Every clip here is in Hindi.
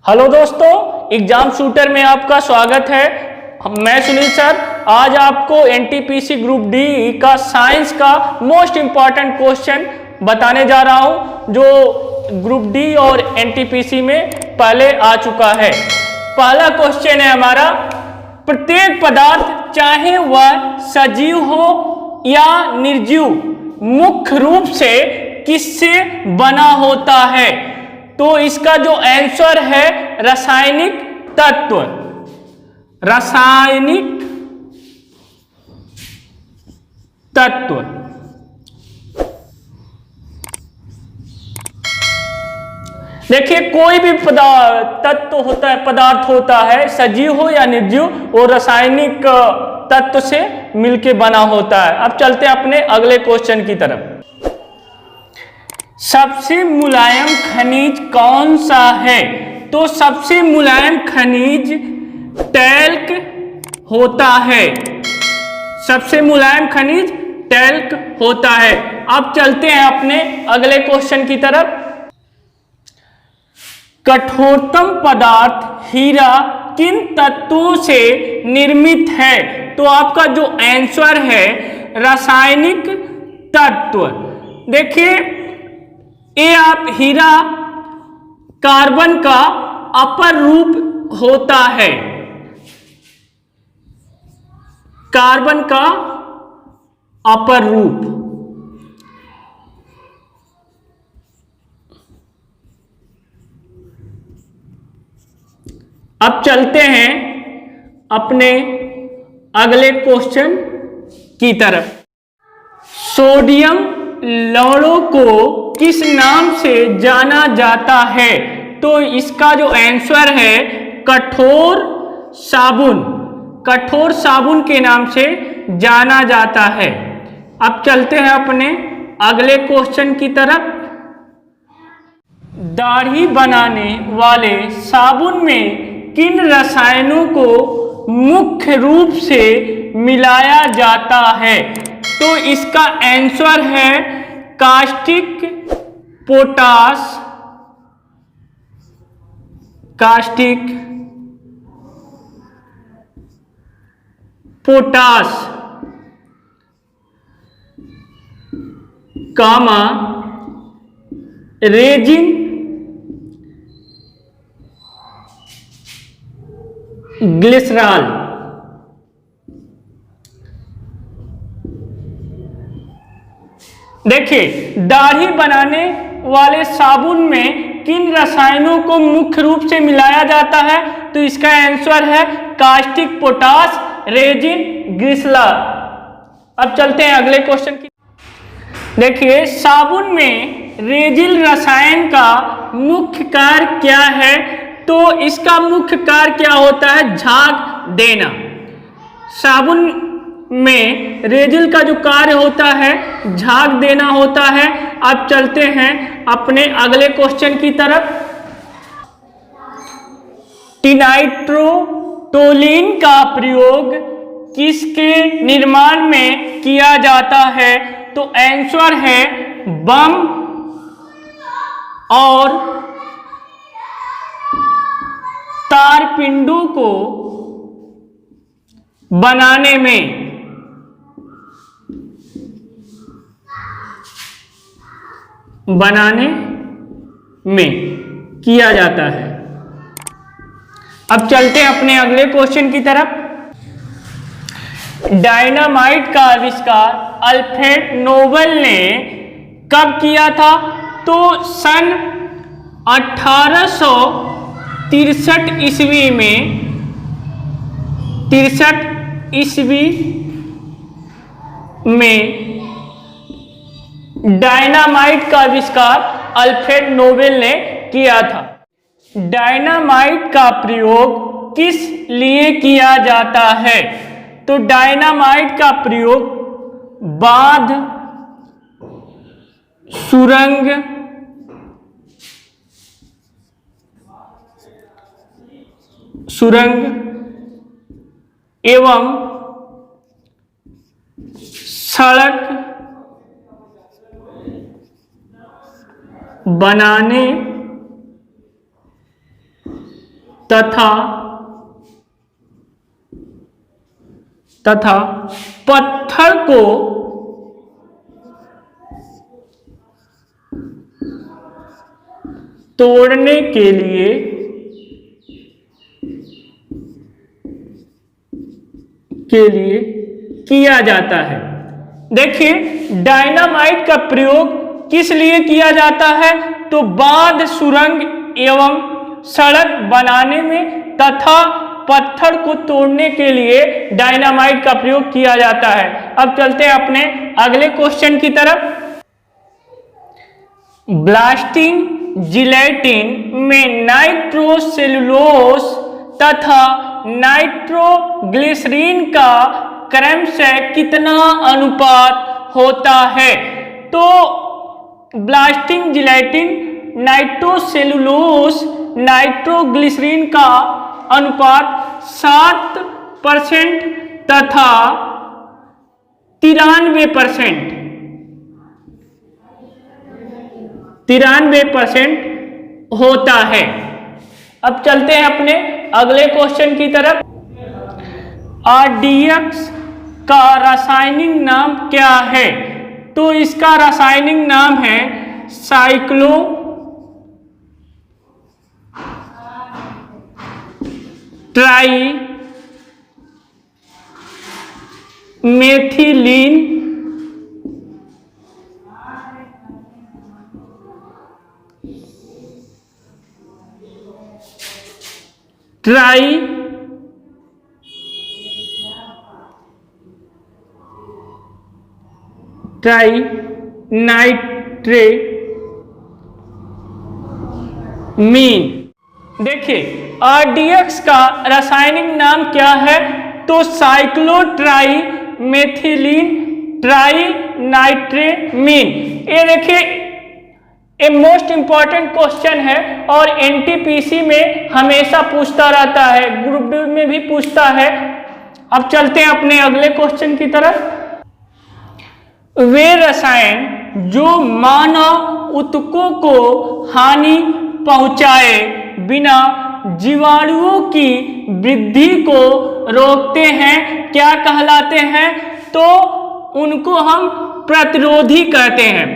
हेलो दोस्तों, एग्जाम शूटर में आपका स्वागत है। मैं सुनील सर आज आपको एनटीपीसी ग्रुप डी का साइंस का मोस्ट इम्पॉर्टेंट क्वेश्चन बताने जा रहा हूं, जो ग्रुप डी और एनटीपीसी में पहले आ चुका है। पहला क्वेश्चन है हमारा, प्रत्येक पदार्थ चाहे वह सजीव हो या निर्जीव मुख्य रूप से किससे बना होता है? तो इसका जो आंसर है रासायनिक तत्व। रासायनिक तत्व। देखिए, कोई भी तत्व होता है, पदार्थ होता है, सजीव हो या निर्जीव, वो रासायनिक तत्व से मिलके बना होता है। अब चलते हैं अपने अगले क्वेश्चन की तरफ। सबसे मुलायम खनिज कौन सा है? तो सबसे मुलायम खनिज टैल्क होता है। सबसे मुलायम खनिज टैल्क होता है। अब चलते हैं अपने अगले क्वेश्चन की तरफ। कठोरतम पदार्थ हीरा किन तत्वों से निर्मित है? तो आपका जो आंसर है रासायनिक तत्व। देखिए, ये आप हीरा कार्बन का अपर रूप होता है। कार्बन का अपर रूप। अब चलते हैं अपने अगले क्वेश्चन की तरफ। सोडियम लवणों को किस नाम से जाना जाता है? तो इसका जो आंसर है कठोर साबुन। कठोर साबुन के नाम से जाना जाता है। अब चलते हैं अपने अगले क्वेश्चन की तरफ। दाढ़ी बनाने वाले साबुन में किन रसायनों को मुख्य रूप से मिलाया जाता है? तो इसका आंसर है कास्टिक पोटाश। कास्टिक पोटाश कामा रेजिन ग्लिसरॉल। देखिए, दाढ़ी बनाने वाले साबुन में किन रसायनों को मुख्य रूप से मिलाया जाता है? तो इसका आंसर है कास्टिक पोटाश, रेजिन, ग्लिसरॉल। अब चलते हैं अगले क्वेश्चन की। देखिए, साबुन में रेजिन रसायन का मुख्य कार्य क्या है? तो इसका मुख्य कार्य क्या होता है? झाग देना। साबुन में रेजिन का जो कार्य होता है झाग देना होता है। अब चलते हैं अपने अगले क्वेश्चन की तरफ। टिनाइट्रोटोलिन का प्रयोग किसके निर्माण में किया जाता है? तो आंसर है बम और तारपिंडों को बनाने में। किया जाता है। अब चलते हैं अपने अगले क्वेश्चन की तरफ। डायनामाइट का आविष्कार अल्फ्रेड नोबेल ने कब किया था? तो सन 1863 ईस्वी में। 63 ईस्वी में डायनामाइट का आविष्कार अल्फ्रेड नोबेल ने किया था। डायनामाइट का प्रयोग किस लिए किया जाता है? तो डायनामाइट का प्रयोग बांध, सुरंग एवं सड़क बनाने तथा पत्थर को तोड़ने के लिए किया जाता है। देखिए, डायनामाइट का प्रयोग किस लिए किया जाता है? तो बांध, सुरंग एवं सड़क बनाने में तथा पत्थर को तोड़ने के लिए डायनामाइट का प्रयोग किया जाता है। अब चलते हैं अपने अगले क्वेश्चन की तरफ। ब्लास्टिंग जिलेटिन में नाइट्रोसेलुलोज तथा नाइट्रोग्लिसरीन का क्रमशः कितना अनुपात होता है? तो ब्लास्टिंग जिलेटिन, नाइट्रोसेलुलोज, नाइट्रोग्लिसरीन का अनुपात 7% तथा 93% होता है। अब चलते हैं अपने अगले क्वेश्चन की तरफ। RDX का रासायनिक नाम क्या है? तो इसका रासायनिक नाम है साइक्लो ट्राई मेथिलीन ट्राई नाइट्रेमीन। देखिए, RDX का रासायनिक नाम क्या है? तो साइक्लो ट्राई मेथिलीन ट्राई नाइट्रेमीन। ये देखिए, ये मोस्ट इंपॉर्टेंट क्वेश्चन है और NTPC में हमेशा पूछता रहता है, ग्रुप डी में भी पूछता है। अब चलते हैं अपने अगले क्वेश्चन की तरफ। वे रसायन जो मानव ऊतकों को हानि पहुंचाए बिना जीवाणुओं की वृद्धि को रोकते हैं, क्या कहलाते हैं? तो उनको हम प्रतिरोधी कहते हैं।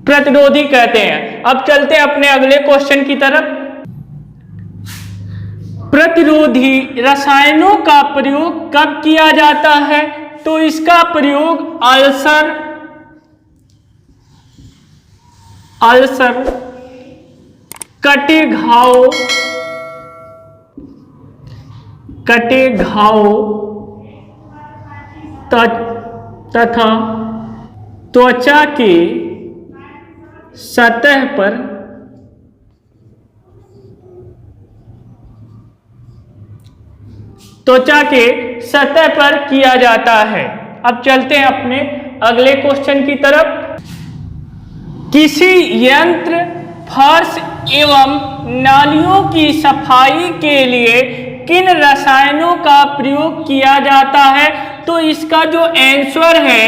प्रतिरोधी कहते हैं। अब चलते हैं अपने अगले क्वेश्चन की तरफ। प्रतिरोधी रसायनों का प्रयोग कब किया जाता है? तो इसका प्रयोग अल्सर, कटे घाव तथा त्वचा के सतह पर किया जाता है। अब चलते हैं अपने अगले क्वेश्चन की तरफ। किसी यंत्र, फर्श एवं नालियों की सफाई के लिए किन रसायनों का प्रयोग किया जाता है? तो इसका जो आंसर है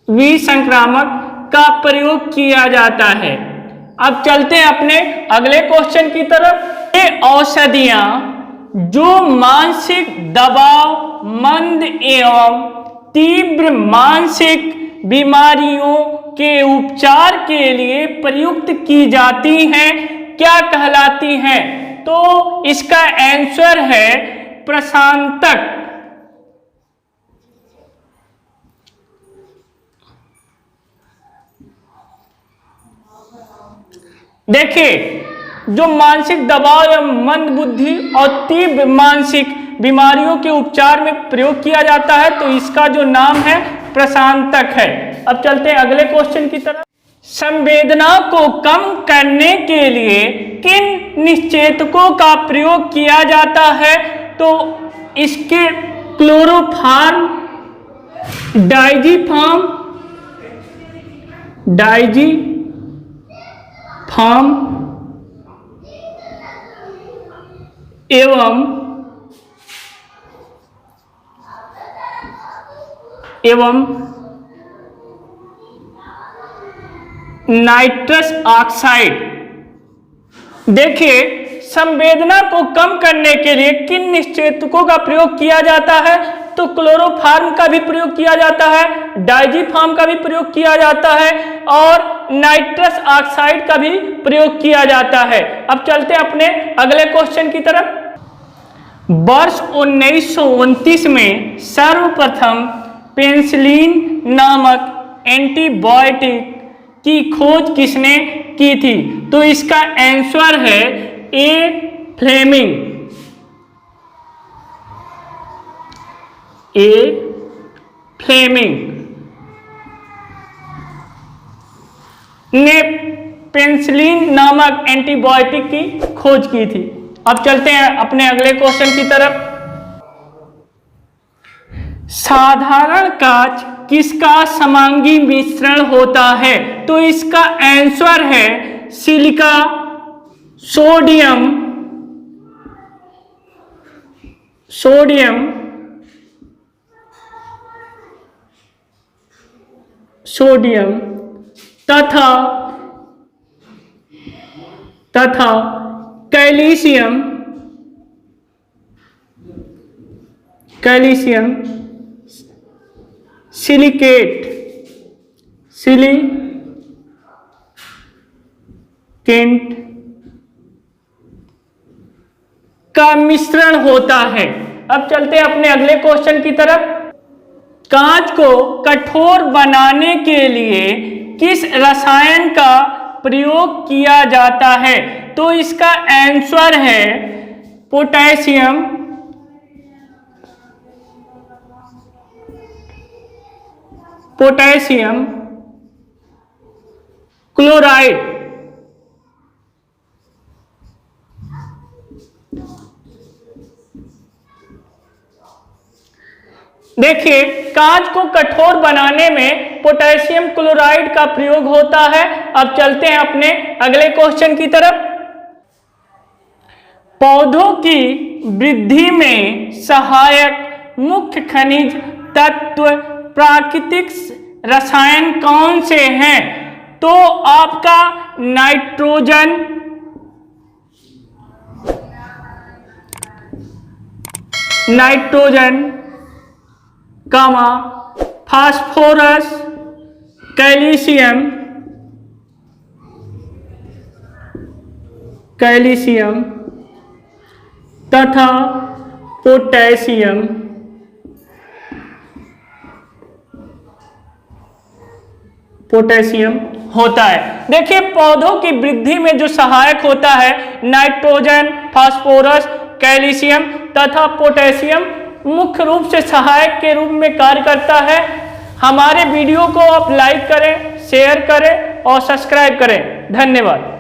विसंक्रामक का प्रयोग किया जाता है। अब चलते हैं अपने अगले क्वेश्चन की तरफ। ये औषधियां जो मानसिक दबाव, मंद एवं तीव्र मानसिक बीमारियों के उपचार के लिए प्रयुक्त की जाती हैं, क्या कहलाती हैं? तो इसका आंसर है प्रशांतक। देखिए, जो मानसिक दबाव या मंद बुद्धि और तीव्र मानसिक बीमारियों के उपचार में प्रयोग किया जाता है, तो इसका जो नाम है प्रशांतक है। अब चलते हैं अगले क्वेश्चन की तरफ। संवेदना को कम करने के लिए किन निश्चेतकों का प्रयोग किया जाता है? तो इसके क्लोरोफॉर्म, डाइजीफार्म एवं नाइट्रस ऑक्साइड। देखिए, संवेदना को कम करने के लिए किन निश्चेतकों का प्रयोग किया जाता है? तो क्लोरोफॉर्म का भी प्रयोग किया जाता है, डायजीफार्म का भी प्रयोग किया जाता है और नाइट्रस ऑक्साइड का भी प्रयोग किया जाता है। अब चलते हैं अपने अगले क्वेश्चन की तरफ। वर्ष 1929 में सर्वप्रथम पेनिसिलिन नामक एंटीबायोटिक की खोज किसने की थी? तो इसका आंसर है ए फ्लेमिंग। ए फ्लेमिंग ने पेनिसिलिन नामक एंटीबायोटिक की खोज की थी। अब चलते हैं अपने अगले क्वेश्चन की तरफ। साधारण कांच किसका समांगी मिश्रण होता है? तो इसका आंसर है सिलिका, सोडियम तथा कैल्शियम सिलिकेट का मिश्रण होता है। अब चलते हैं अपने अगले क्वेश्चन की तरफ। कांच को कठोर बनाने के लिए किस रसायन का प्रयोग किया जाता है? तो इसका आंसर है पोटेशियम क्लोराइड। देखिए, कांच को कठोर बनाने में पोटेशियम क्लोराइड का प्रयोग होता है। अब चलते हैं अपने अगले क्वेश्चन की तरफ। पौधों की वृद्धि में सहायक मुख्य खनिज तत्व प्राकृतिक रसायन कौन से हैं? तो आपका नाइट्रोजन, फास्फोरस, कैल्शियम तथा पोटेशियम होता है। देखिए, पौधों की वृद्धि में जो सहायक होता है नाइट्रोजन, फास्फोरस, कैल्शियम तथा पोटेशियम मुख्य रूप से सहायक के रूप में कार्य करता है। हमारे वीडियो को आप लाइक करें, शेयर करें और सब्सक्राइब करें। धन्यवाद।